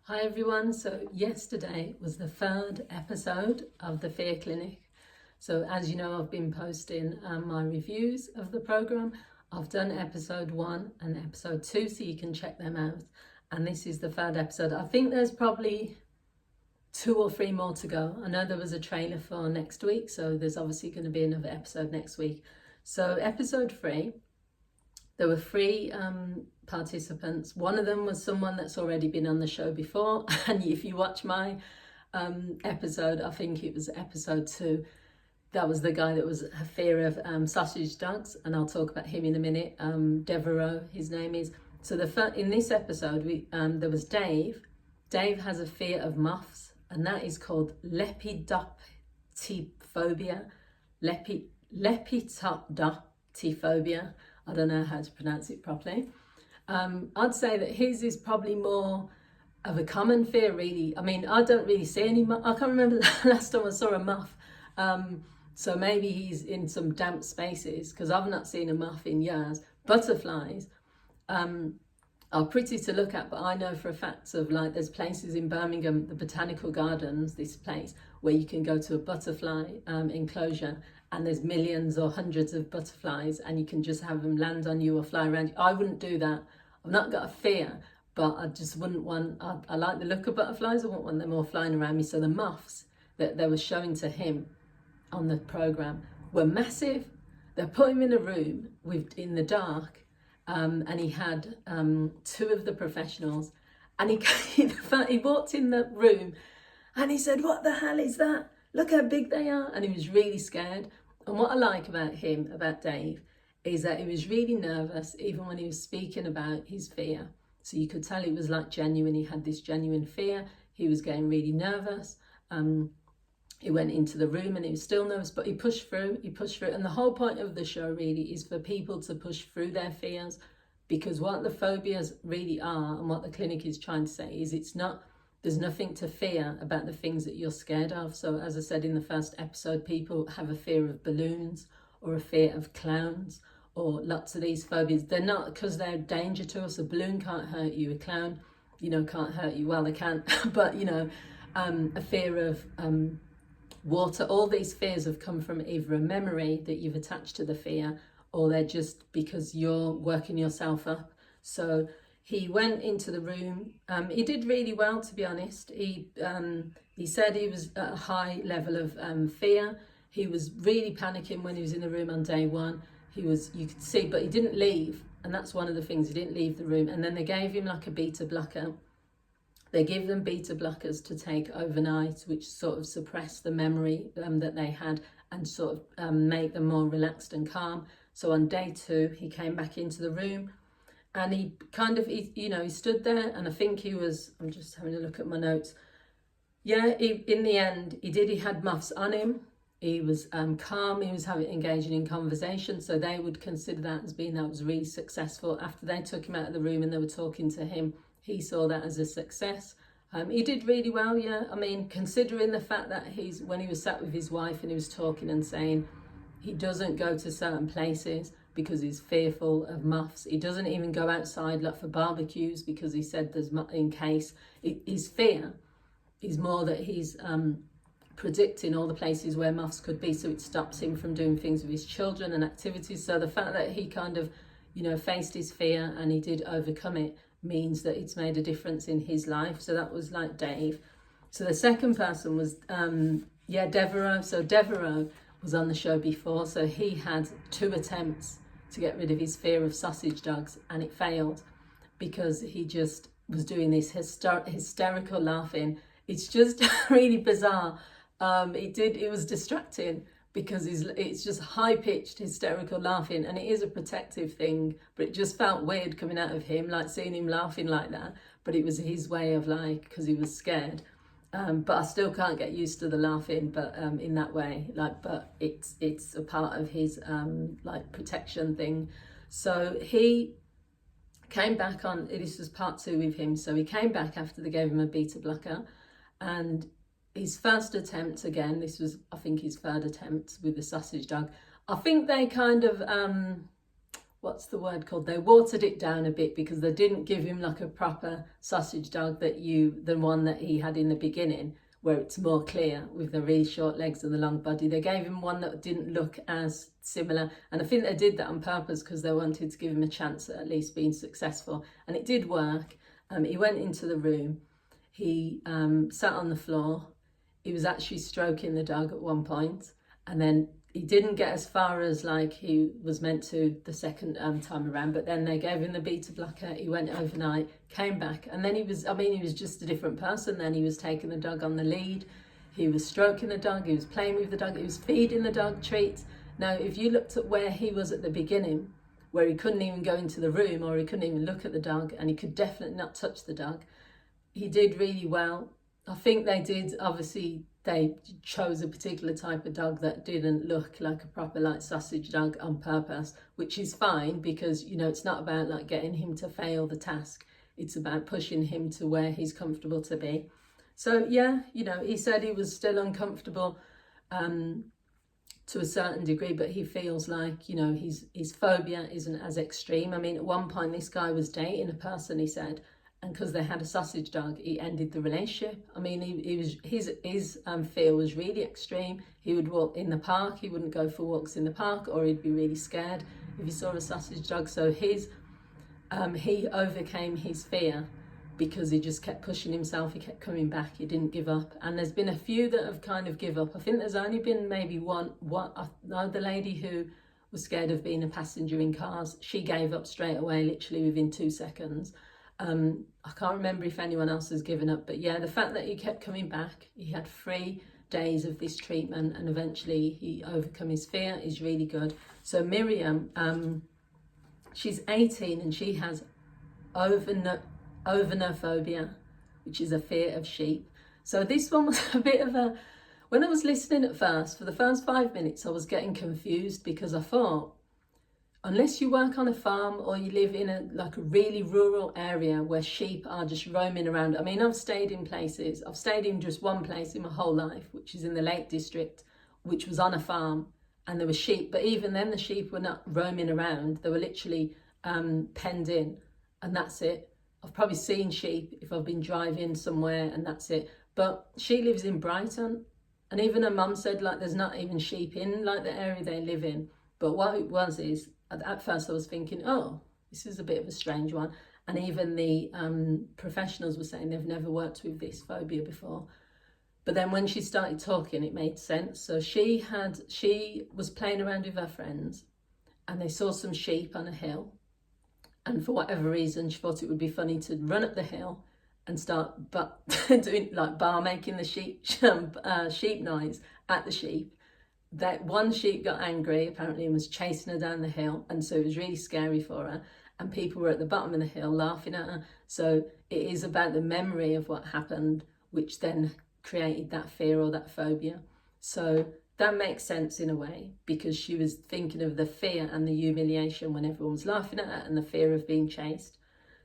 Hi everyone, so yesterday was the third episode of the Fear Clinic. So as you know, I've been posting my reviews of the programme. I've done episode 1 and episode 2, so you can check them out. And this is the third episode. I think there's probably 2 or 3 more to go. I know there was a trailer for next week, so there's obviously going to be another episode next week. So episode 3, there were 3 participants. One of them was someone that's already been on the show before, and if you watch my episode, I think it was episode 2, that was the guy that was a fear of sausage dogs, and I'll talk about him in a minute. Devereaux, his name is. So in this episode, there was Dave. Dave has a fear of moths, and that is called lepidopterophobia. Lepidopterophobia. I don't know how to pronounce it properly. I'd say that his is probably more of a common fear, really. I mean, I don't really see any. I can't remember the last time I saw a moth. So maybe he's in some damp spaces, because I've not seen a moth in years. Butterflies are pretty to look at, but I know for a fact of, like, there's places in Birmingham, the Botanical Gardens, this place where you can go to a butterfly enclosure, and there's millions or hundreds of butterflies, and you can just have them land on you or fly around you. I wouldn't do that. I've not got a fear, but I just wouldn't want, I like the look of butterflies. I wouldn't want them all flying around me. So the moths that they were showing to him on the programme were massive. They put him in a room in the dark, and he had 2 of the professionals, and he walked in the room and he said, "What the hell is that? Look how big they are." And he was really scared. And what I like about him, about Dave, is that he was really nervous even when he was speaking about his fear. So you could tell he was like genuine. He had this genuine fear. He was getting really nervous. He went into the room and he was still nervous, but he pushed through. And the whole point of the show really is for people to push through their fears, because what the phobias really are, and what the clinic is trying to say, is there's nothing to fear about the things that you're scared of. So as I said in the first episode, people have a fear of balloons or a fear of clowns or lots of these phobias. They're not because they're a danger to us. A balloon can't hurt you. A clown, can't hurt you. Well, they can, but, a fear of water. All these fears have come from either a memory that you've attached to the fear, or they're just because you're working yourself up. So he went into the room. He did really well, to be honest. He said he was at a high level of fear. He was really panicking when he was in the room on day 1. You could see, but he didn't leave. And that's one of the things, he didn't leave the room. And then they gave him like a beta blocker. They give them beta blockers to take overnight, which sort of suppress the memory that they had, and sort of make them more relaxed and calm. So on day 2, he came back into the room. And he stood there, and I think I'm just having a look at my notes. Yeah, in the end, he had muffs on him. He was calm, he was engaging in conversation. So they would consider that was really successful. After they took him out of the room and they were talking to him, he saw that as a success. He did really well, yeah. I mean, considering the fact that when he was sat with his wife and he was talking and saying he doesn't go to certain places because he's fearful of moths. He doesn't even go outside like for barbecues because he said in case. His fear is more that he's predicting all the places where moths could be, so it stops him from doing things with his children and activities. So the fact that he kind of, faced his fear and he did overcome it means that it's made a difference in his life. So that was like Dave. So the second person was, Devereaux. So Devereaux was on the show before, so he had 2 attempts to get rid of his fear of sausage dogs, and it failed because he just was doing this hysterical laughing. It's just really bizarre. It was distracting because it's just high-pitched hysterical laughing, and it is a protective thing, but it just felt weird coming out of him, like seeing him laughing like that. But it was his way of, like, because he was scared. But I still can't get used to the laughing, but in that way, but it's a part of his protection thing. So he came back on, this was part 2 with him. So he came back after they gave him a beta blocker, and his first attempt again, this was, I think, his third attempt with the sausage dog. I think they kind of, what's the word called? They watered it down a bit because they didn't give him like a proper sausage dog the one that he had in the beginning, where it's more clear with the really short legs and the long body. They gave him one that didn't look as similar, and I think they did that on purpose because they wanted to give him a chance at least being successful, and it did work. He went into the room, he sat on the floor, he was actually stroking the dog at one point, and then he didn't get as far as like he was meant to the second time around, but then they gave him the beta blocker, he went overnight, came back, and then he was just a different person. Then he was taking the dog on the lead, he was stroking the dog, he was playing with the dog, he was feeding the dog treats. Now, if you looked at where he was at the beginning, where he couldn't even go into the room or he couldn't even look at the dog, and he could definitely not touch the dog, he did really well. I think they chose a particular type of dog that didn't look like a proper like sausage dog on purpose, which is fine because, you know, it's not about like getting him to fail the task. It's about pushing him to where he's comfortable to be. So yeah, you know, he said he was still uncomfortable to a certain degree, but he feels like, you know, his phobia isn't as extreme. I mean, at one point this guy was dating a person, he said, and because they had a sausage dog, he ended the relationship. I mean, his fear was really extreme. He would walk in the park, he wouldn't go for walks in the park, or he'd be really scared if he saw a sausage dog. So he overcame his fear because he just kept pushing himself, he kept coming back, he didn't give up. And there's been a few that have kind of give up. I think there's only been maybe one, the lady who was scared of being a passenger in cars, she gave up straight away, literally within 2 seconds. I can't remember if anyone else has given up, but yeah, the fact that he kept coming back, he had 3 days of this treatment and eventually he overcome his fear is really good. So Miriam, she's 18 and she has overnophobia, which is a fear of sheep. So this one was a bit of when I was listening at first, for the first 5 minutes, I was getting confused because I thought, unless you work on a farm or you live in a really rural area where sheep are just roaming around. I mean, I've stayed in just one place in my whole life, which is in the Lake District, which was on a farm, and there were sheep, but even then the sheep were not roaming around. They were literally penned in, and that's it. I've probably seen sheep if I've been driving somewhere, and that's it. But she lives in Brighton, and even her mum said like there's not even sheep in like the area they live in. But what it was is, at first I was thinking, oh, this is a bit of a strange one. And even the professionals were saying they've never worked with this phobia before. But then when she started talking, it made sense. So she was playing around with her friends and they saw some sheep on a hill. And for whatever reason, she thought it would be funny to run up the hill and start doing like making the sheep noise at the sheep. That one sheep got angry apparently and was chasing her down the hill, and so it was really scary for her, and people were at the bottom of the hill laughing at her. So it is about the memory of what happened which then created that fear or that phobia. So that makes sense in a way, because she was thinking of the fear and the humiliation when everyone was laughing at her and the fear of being chased.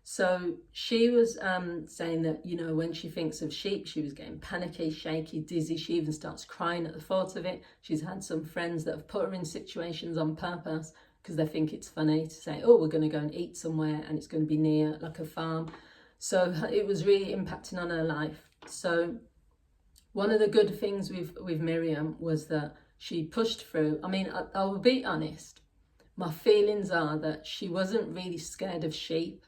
So she was saying that, you know, when she thinks of sheep, she was getting panicky, shaky, dizzy. She even starts crying at the thought of it. She's had some friends that have put her in situations on purpose because they think it's funny to say, oh, we're going to go and eat somewhere and it's going to be near like a farm. So it was really impacting on her life. So one of the good things with Miriam was that she pushed through. I mean, I will be honest, my feelings are that she wasn't really scared of sheep.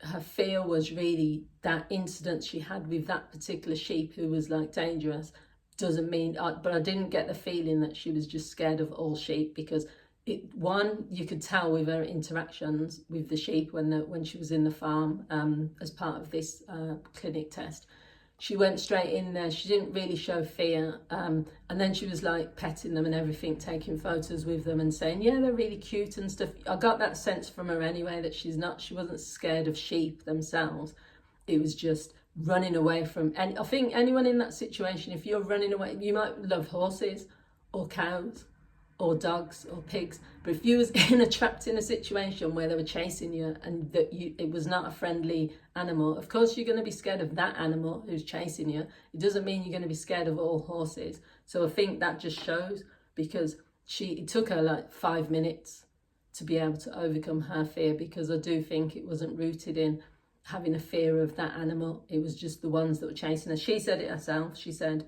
Her fear was really that incident she had with that particular sheep who was like dangerous. Doesn't mean, but I didn't get the feeling that she was just scared of all sheep, because you could tell with her interactions with the sheep when she was in the farm as part of this clinic test. She went straight in there. She didn't really show fear. And then she was like petting them and everything, taking photos with them and saying, yeah, they're really cute and stuff. I got that sense from her anyway, that she wasn't scared of sheep themselves. It was just running away from, and I think anyone in that situation, if you're running away, you might love horses or cows or dogs or pigs, but if you was trapped in a situation where they were chasing you and it was not a friendly animal, of course you're going to be scared of that animal who's chasing you. It doesn't mean you're going to be scared of all horses. So I think that just shows, because it took her like 5 minutes to be able to overcome her fear, because I do think it wasn't rooted in having a fear of that animal. It was just the ones that were chasing her. She said it herself. She said,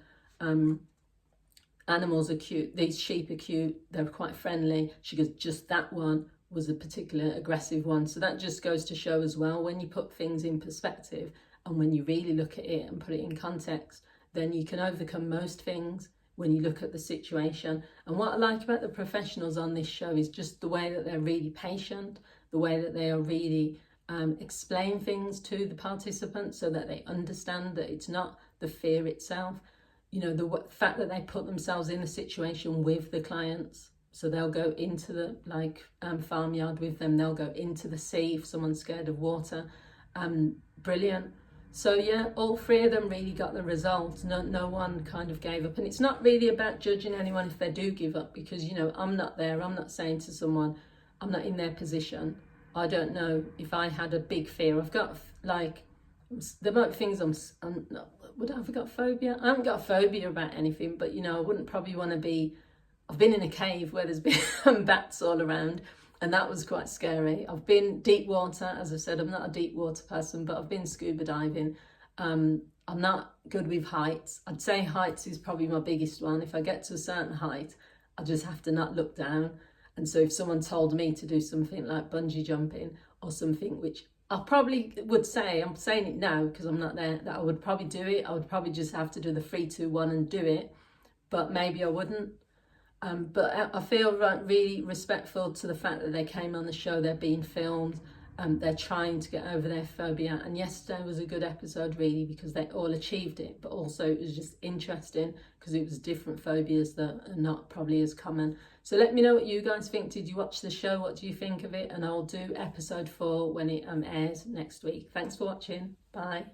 animals are cute, these sheep are cute, they're quite friendly. She goes, just that one was a particular aggressive one. So that just goes to show as well, when you put things in perspective and when you really look at it and put it in context, then you can overcome most things when you look at the situation. And what I like about the professionals on this show is just the way that they're really patient, the way that they are really explain things to the participants so that they understand that it's not the fear itself. You know, the fact that they put themselves in the situation with the clients. So they'll go into the farmyard with them, they'll go into the sea if someone's scared of water. Brilliant. So yeah, all three of them really got the results. No one kind of gave up. And it's not really about judging anyone if they do give up, because, you know, I'm not there. I'm not saying to someone, I'm not in their position. I don't know if I had a big fear. I've got there might be things I'm not, would I have got phobia? I haven't got a phobia about anything, but, you know, I wouldn't probably want to be, I've been in a cave where there's been bats all around, and that was quite scary. I've been deep water, as I said, I'm not a deep water person, but I've been scuba diving. I'm not good with heights. I'd say heights is probably my biggest one. If I get to a certain height, I just have to not look down. And so if someone told me to do something like bungee jumping or something, which I probably would say, I'm saying it now because I'm not there, that I would probably do it. I would probably just have to do the 3, 2, 1 and do it, but maybe I wouldn't. But I feel really respectful to the fact that they came on the show, they're being filmed, they're trying to get over their phobia. And yesterday was a good episode really, because they all achieved it, but also it was just interesting because it was different phobias that are not probably as common. So let me know what you guys think. Did you watch the show? What do you think of it? And I'll do episode 4 when it airs next week. Thanks for watching. Bye.